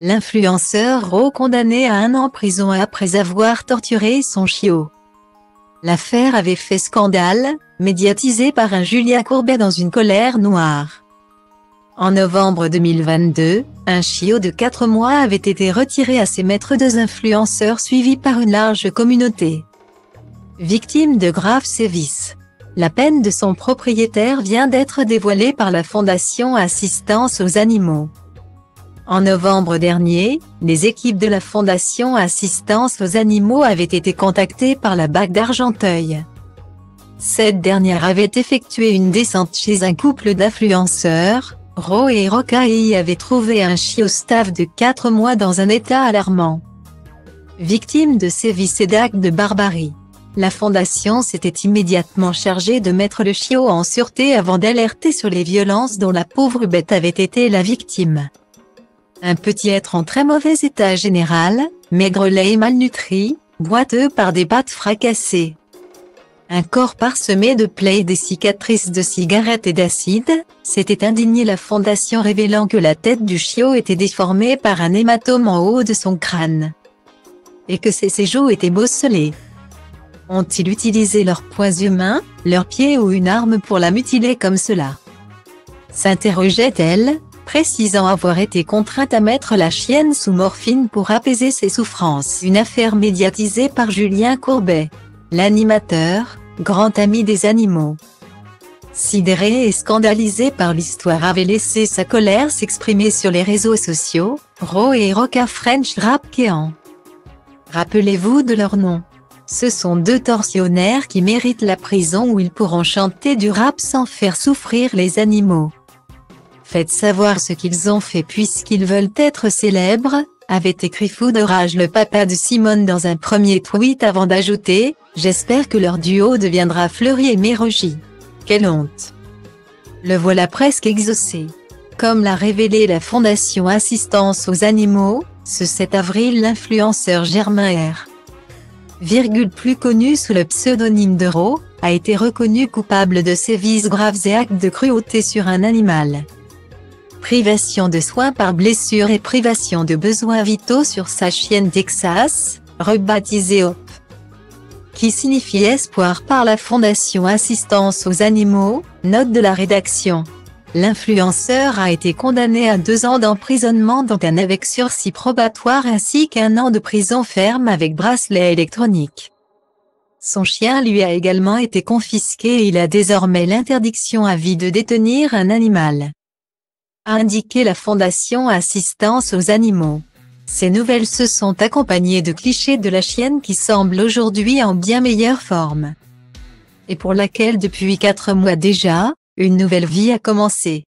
L'influenceur Ro condamné à 1 an en prison après avoir torturé son chiot. L'affaire avait fait scandale, médiatisée par un Julien Courbet dans une colère noire. En novembre 2022, un chiot de 4 mois avait été retiré à ses maîtres, 2 influenceurs suivis par une large communauté. Victime de graves sévices. La peine de son propriétaire vient d'être dévoilée par la Fondation Assistance aux Animaux. En novembre dernier, les équipes de la Fondation Assistance aux Animaux avaient été contactées par la BAC d'Argenteuil. Cette dernière avait effectué une descente chez un couple d'influenceurs, Ro et Roca, et y avait trouvé un chiot stave de 4 mois dans un état alarmant. Victime de sévices et d'actes de barbarie. La fondation s'était immédiatement chargée de mettre le chiot en sûreté avant d'alerter sur les violences dont la pauvre bête avait été la victime. Un petit être en très mauvais état général, maigrelet et malnutri, boiteux par des pattes fracassées. Un corps parsemé de plaies et des cicatrices de cigarettes et d'acide, s'était indignée la fondation, révélant que la tête du chiot était déformée par un hématome en haut de son crâne. Et que ses joues étaient bosselées. Ont-ils utilisé leurs poings humains, leurs pieds ou une arme pour la mutiler comme cela? S'interrogeait-elle, précisant avoir été contrainte à mettre la chienne sous morphine pour apaiser ses souffrances. Une affaire médiatisée par Julien Courbet, l'animateur, grand ami des animaux. Sidéré et scandalisé par l'histoire, avait laissé sa colère s'exprimer sur les réseaux sociaux, Ro et Roca French Rap Kéan. Rappelez-vous de leur nom. Ce sont 2 tortionnaires qui méritent la prison où ils pourront chanter du rap sans faire souffrir les animaux. Faites savoir ce qu'ils ont fait puisqu'ils veulent être célèbres, avait écrit fou de rage le papa de Simone dans un premier tweet avant d'ajouter « J'espère que leur duo deviendra Fleury et Mérogie. Quelle honte !» Le voilà presque exaucé. Comme l'a révélé la Fondation Assistance aux Animaux, ce 7 avril, l'influenceur Germain R. Plus connu sous le pseudonyme de Ro, a été reconnu coupable de sévices graves et actes de cruauté sur un animal. Privation de soins par blessure et privation de besoins vitaux sur sa chienne Texas, rebaptisée Hope, qui signifie espoir par la Fondation Assistance aux Animaux, note de la rédaction. L'influenceur a été condamné à 2 ans d'emprisonnement dont 1 avec sursis probatoire ainsi qu'1 an de prison ferme avec bracelet électronique. Son chien lui a également été confisqué et il a désormais l'interdiction à vie de détenir un animal, a indiqué la Fondation Assistance aux Animaux. Ces nouvelles se sont accompagnées de clichés de la chienne qui semble aujourd'hui en bien meilleure forme, et pour laquelle depuis 4 mois déjà, une nouvelle vie a commencé.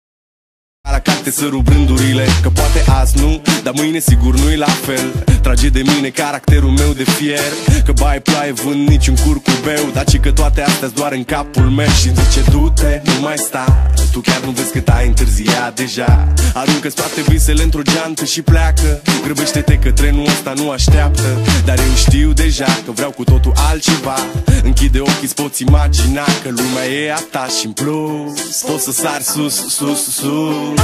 La carte să rup rândurile, că poate azi nu, dar mâine sigur nu-i la fel. Trage de mine caracterul meu de fier, că baie ploaie vând niciun curcubeu, dar ci că toate astea doar în capul meu. Și zice du-te, nu mai sta, tu chiar nu vezi că ai întârziat deja. Aruncă-ți toate visele într-o geantă și pleacă, grăbește-te că trenul ăsta nu așteaptă. Dar eu știu deja că vreau cu totul altceva. Închide ochii, îți poți imagina că lumea e a ta și în plus poți să sari sus, sus, sus.